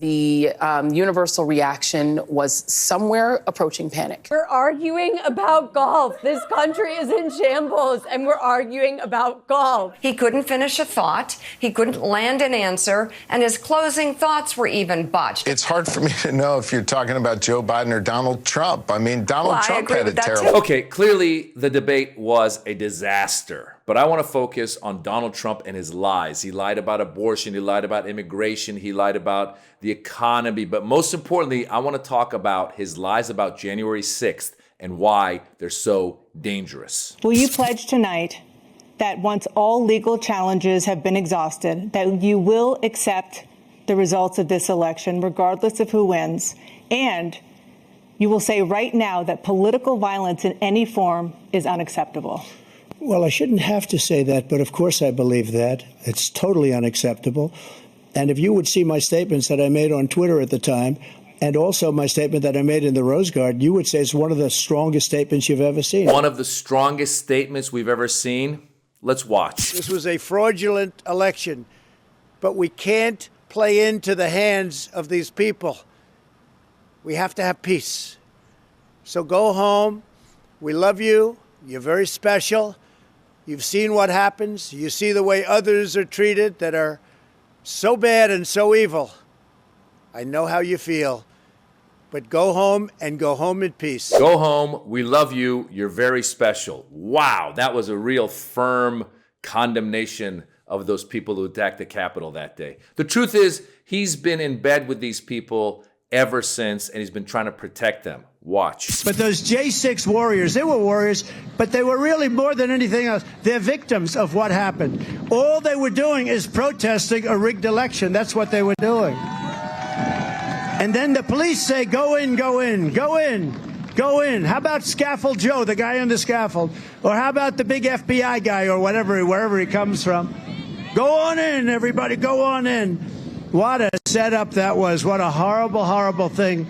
The universal reaction was somewhere approaching panic. We're arguing about golf. This country is in shambles, and we're arguing about golf. He couldn't finish a thought. He couldn't land an answer, and his closing thoughts were even botched. It's hard for me to know if you're talking about Joe Biden or Donald Trump. I mean, Donald Trump had a terrible... Okay, clearly the debate was a disaster. But I want to focus on Donald Trump and his lies. He lied about abortion. He lied about immigration. He lied about the economy. But most importantly, I want to talk about his lies about January 6th and why they're so dangerous. Will you pledge tonight that once all legal challenges have been exhausted, that you will accept the results of this election, regardless of who wins, and you will say right now that political violence in any form is unacceptable? Well, I shouldn't have to say that, but of course I believe that. It's totally unacceptable. And if you would see my statements that I made on Twitter at the time, and also my statement that I made in the Rose Garden, you would say it's one of the strongest statements you've ever seen. One of the strongest statements we've ever seen? Let's watch. This was a fraudulent election, but we can't play into the hands of these people. We have to have peace. So go home. We love you. You're very special. You've seen what happens. You see the way others are treated that are so bad and so evil. I know how you feel. But go home and go home in peace. Go home. We love you. You're very special. Wow, that was a real firm condemnation of those people who attacked the Capitol that day. The truth is, he's been in bed with these people ever since, and he's been trying to protect them. Watch. But those J6 warriors, they were warriors, but they were really more than anything else. They're victims of what happened. All they were doing is protesting a rigged election. That's what they were doing. And then the police say, go in, go in, go in, go in. How about Scaffold Joe, the guy on the scaffold? Or how about the big FBI guy or whatever, wherever he comes from? Go on in, everybody, go on in. What a setup that was. What a horrible, horrible thing.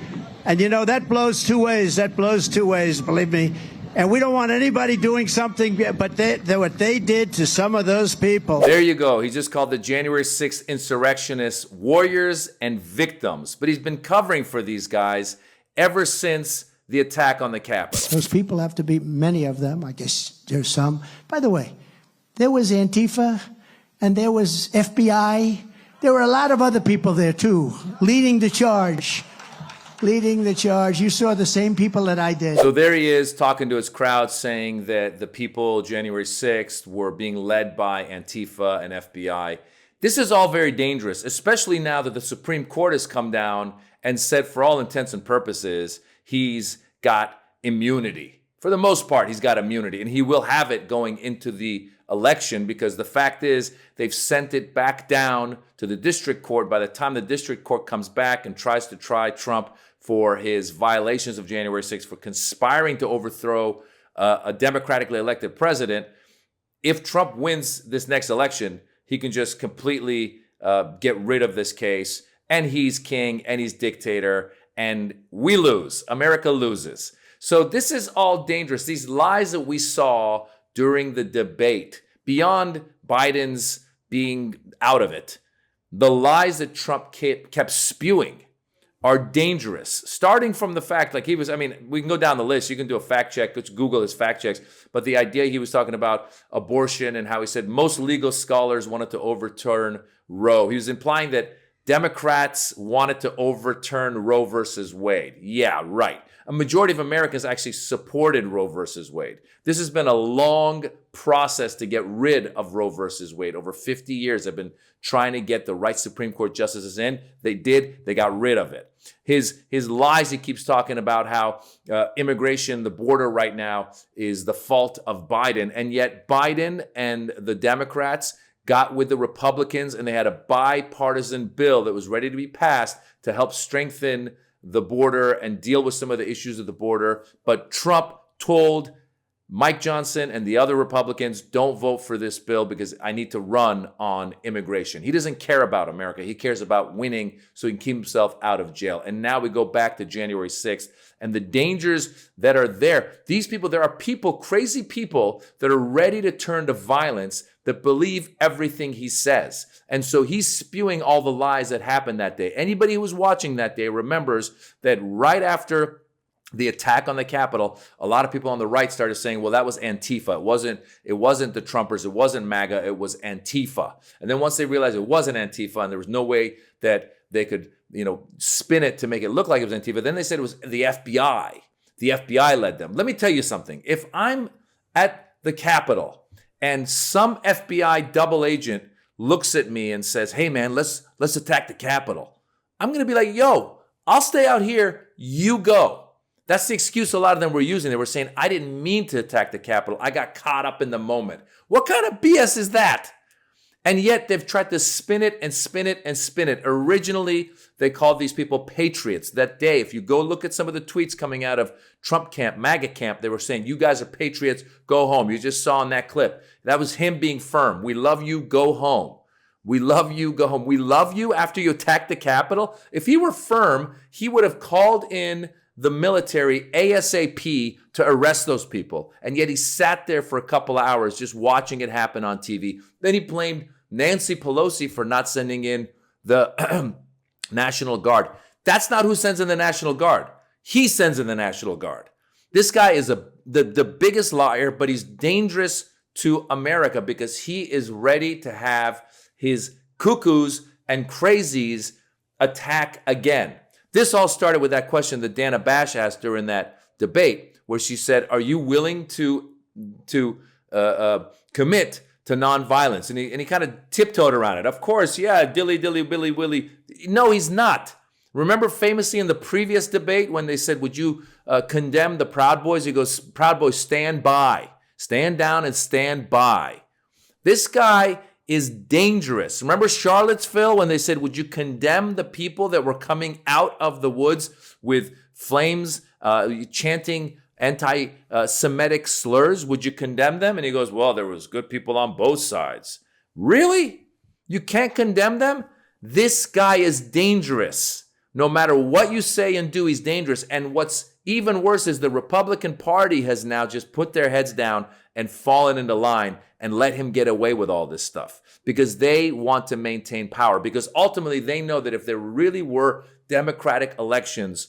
And, you know, that blows two ways. That blows two ways, believe me. And we don't want anybody doing something, but what they did to some of those people. There you go. He just called the January 6th insurrectionists warriors and victims. But he's been covering for these guys ever since the attack on the Capitol. Those people have to be, many of them, I guess there's some. By the way, there was Antifa and there was FBI. There were a lot of other people there, too, leading the charge. Leading the charge. You saw the same people that I did. So there he is talking to his crowd saying that the people January 6th were being led by Antifa and FBI. This is all very dangerous, especially now that the Supreme Court has come down and said for all intents and purposes, he's got immunity. For the most part, he's got immunity, and he will have it going into the election because the fact is they've sent it back down to the district court. By the time the district court comes back and tries to try Trump for his violations of January 6th, for conspiring to overthrow a democratically elected president, if Trump wins this next election, he can just completely get rid of this case, and he's king, and he's dictator, and we lose. America loses. So this is all dangerous. These lies that we saw during the debate, beyond Biden's being out of it, the lies that Trump kept spewing are dangerous, starting from the fact, like he was, I mean, we can go down the list. You can do a fact check. Let's Google his fact checks. But the idea he was talking about abortion and how he said most legal scholars wanted to overturn Roe. He was implying that Democrats wanted to overturn Roe versus Wade. Yeah, right. A majority of Americans actually supported Roe versus Wade. This has been a long process to get rid of Roe versus Wade. Over 50 years, they've been trying to get the right Supreme Court justices in. They did. They got rid of it. His lies, he keeps talking about how immigration, the border right now, is the fault of Biden. And yet Biden and the Democrats got with the Republicans, and they had a bipartisan bill that was ready to be passed to help strengthen the border and deal with some of the issues of the border. But Trump told Mike Johnson and the other Republicans, don't vote for this bill because I need to run on immigration. He doesn't care about America. He cares about winning so he can keep himself out of jail. And now we go back to January 6th and the dangers that are there. These people, there are people, crazy people that are ready to turn to violence that believe everything he says. And so he's spewing all the lies that happened that day. Anybody who was watching that day remembers that right after the attack on the Capitol, a lot of people on the right started saying, well, that was Antifa. It wasn't the Trumpers. It wasn't MAGA. It was Antifa. And then once they realized it wasn't Antifa and there was no way that they could, spin it to make it look like it was Antifa, then they said it was the FBI. The FBI led them. Let me tell you something. If I'm at the Capitol and some FBI double agent looks at me and says, hey man, let's attack the Capitol, I'm going to be like, yo, I'll stay out here. You go. That's the excuse a lot of them were using. They were saying, I didn't mean to attack the Capitol. I got caught up in the moment. What kind of BS is that? And yet they've tried to spin it and spin it and spin it. Originally, they called these people patriots. That day, if you go look at some of the tweets coming out of Trump camp, MAGA camp, they were saying, you guys are patriots, go home. You just saw in that clip. That was him being firm. We love you, go home. We love you, go home. We love you after you attacked the Capitol. If he were firm, he would have called in the military ASAP to arrest those people. And yet he sat there for a couple of hours just watching it happen on TV. Then he blamed Nancy Pelosi for not sending in the National Guard. That's not who sends in the National Guard. He sends in the National Guard. This guy is the biggest liar, but he's dangerous to America because he is ready to have his cuckoos and crazies attack again. This all started with that question that Dana Bash asked during that debate, where she said, are you willing to commit to nonviolence? And he kind of tiptoed around it. Of course, yeah, dilly, dilly, billy, willy. No, he's not. Remember famously in the previous debate when they said, would you condemn the Proud Boys? He goes, Proud Boys, stand by. Stand down and stand by. This guy is dangerous. Remember Charlottesville when they said, would you condemn the people that were coming out of the woods with flames, chanting anti-Semitic slurs? Would you condemn them? And he goes, well, there was good people on both sides. Really? You can't condemn them? This guy is dangerous. No matter what you say and do, he's dangerous. And what's even worse is the Republican Party has now just put their heads down and fallen into line and let him get away with all this stuff because they want to maintain power. Because ultimately they know that if there really were democratic elections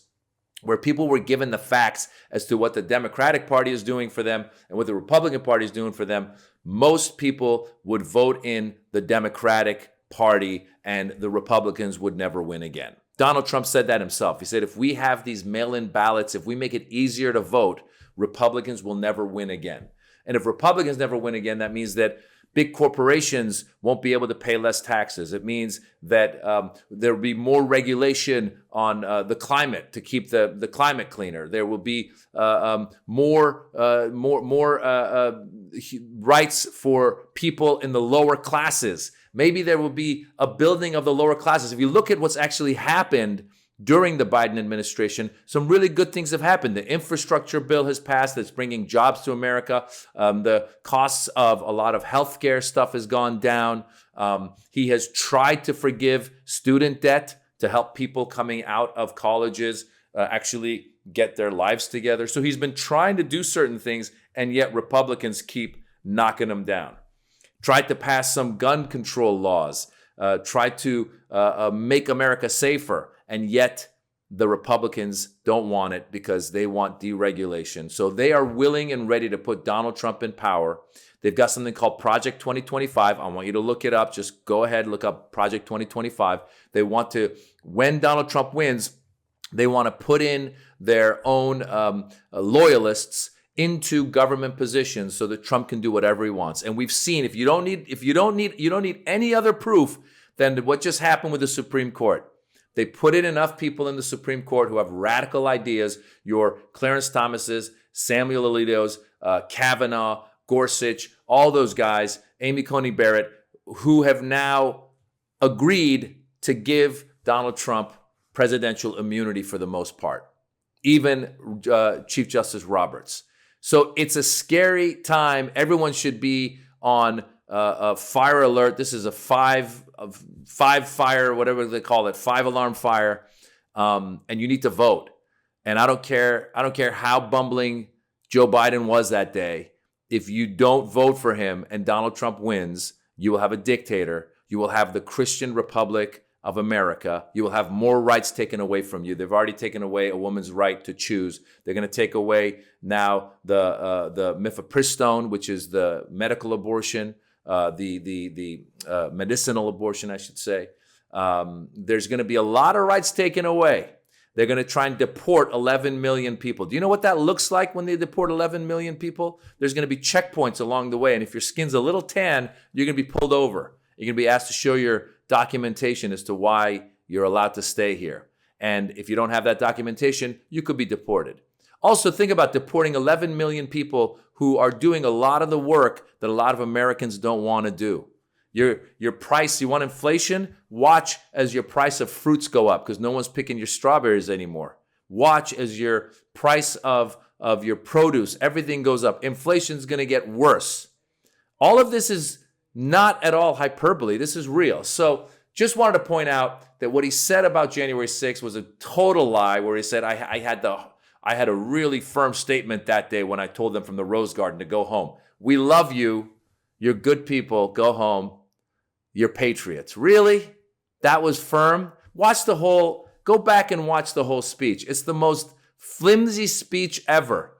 where people were given the facts as to what the Democratic Party is doing for them and what the Republican Party is doing for them, most people would vote in the Democratic Party and the Republicans would never win again. Donald Trump said that himself. He said, if we have these mail-in ballots, if we make it easier to vote, Republicans will never win again. And if Republicans never win again, that means that big corporations won't be able to pay less taxes. It means that there will be more regulation on the climate to keep the climate cleaner. There will be more rights for people in the lower classes. Maybe there will be a building of the lower classes. If you look at what's actually happened during the Biden administration, some really good things have happened. The infrastructure bill has passed that's bringing jobs to America. The costs of a lot of healthcare stuff has gone down. He has tried to forgive student debt to help people coming out of colleges actually get their lives together. So he's been trying to do certain things, and yet Republicans keep knocking him down. Tried to pass some gun control laws, tried to make America safer, and yet the Republicans don't want it because they want deregulation. So they are willing and ready to put Donald Trump in power. They've got something called Project 2025. I want you to look it up. Just go ahead, look up Project 2025. They want to, when Donald Trump wins, they want to put in their own loyalists into government positions so that Trump can do whatever he wants. And we've seen, you don't need any other proof than what just happened with the Supreme Court. They put in enough people in the Supreme Court who have radical ideas, your Clarence Thomases, Samuel Alito's, Kavanaugh, Gorsuch, all those guys, Amy Coney Barrett, who have now agreed to give Donald Trump presidential immunity for the most part, even Chief Justice Roberts. So it's a scary time. Everyone should be on fire alert. This is a five fire, whatever they call it, 5-alarm fire, and you need to vote. And I don't care how bumbling Joe Biden was that day. if you don't vote for him and Donald Trump wins, you will have a dictator. You will have the Christian Republic of America. You will have more rights taken away from you. They've already taken away a woman's right to choose. They're going to take away now the mifepristone, which is the medical abortion, the medicinal abortion, I should say. There's going to be a lot of rights taken away. They're going to try and deport 11 million people. Do you know what that looks like when they deport 11 million people? There's going to be checkpoints along the way. And if your skin's a little tan, you're going to be pulled over. You're going to be asked to show your documentation as to why you're allowed to stay here. And if you don't have that documentation, you could be deported. Also, think about deporting 11 million people who are doing a lot of the work that a lot of Americans don't want to do. Your price, you want inflation? Watch as your price of fruits go up because no one's picking your strawberries anymore. Watch as your price of your produce, everything goes up. Inflation's going to get worse. All of this is not at all hyperbole. This is real. So just wanted to point out that what he said about January 6th was a total lie, where he said, I had a really firm statement that day when I told them from the Rose Garden to go home. We love you. You're good people. Go home. You're patriots. Really? That was firm? Go back and watch the whole speech. It's the most flimsy speech ever.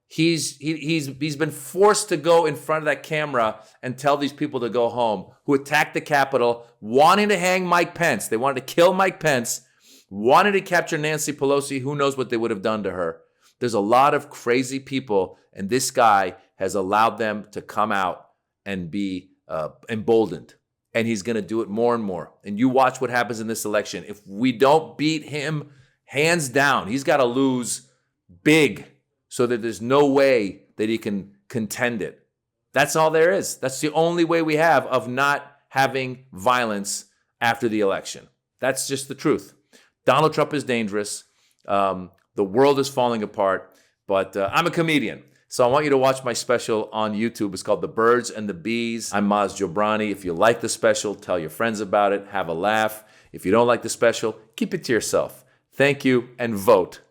He's been forced to go in front of that camera and tell these people to go home who attacked the Capitol, wanting to hang Mike Pence. They wanted to kill Mike Pence, wanted to capture Nancy Pelosi. Who knows what they would have done to her? There's a lot of crazy people, and this guy has allowed them to come out and be emboldened. And he's going to do it more and more. And you watch what happens in this election. If we don't beat him, hands down, he's got to lose big so that there's no way that he can contend it. That's all there is. That's the only way we have of not having violence after the election. That's just the truth. Donald Trump is dangerous. The world is falling apart. But I'm a comedian. So I want you to watch my special on YouTube. It's called The Birds and the Bees. I'm Maz Jobrani. If you like the special, tell your friends about it. Have a laugh. If you don't like the special, keep it to yourself. Thank you, and vote.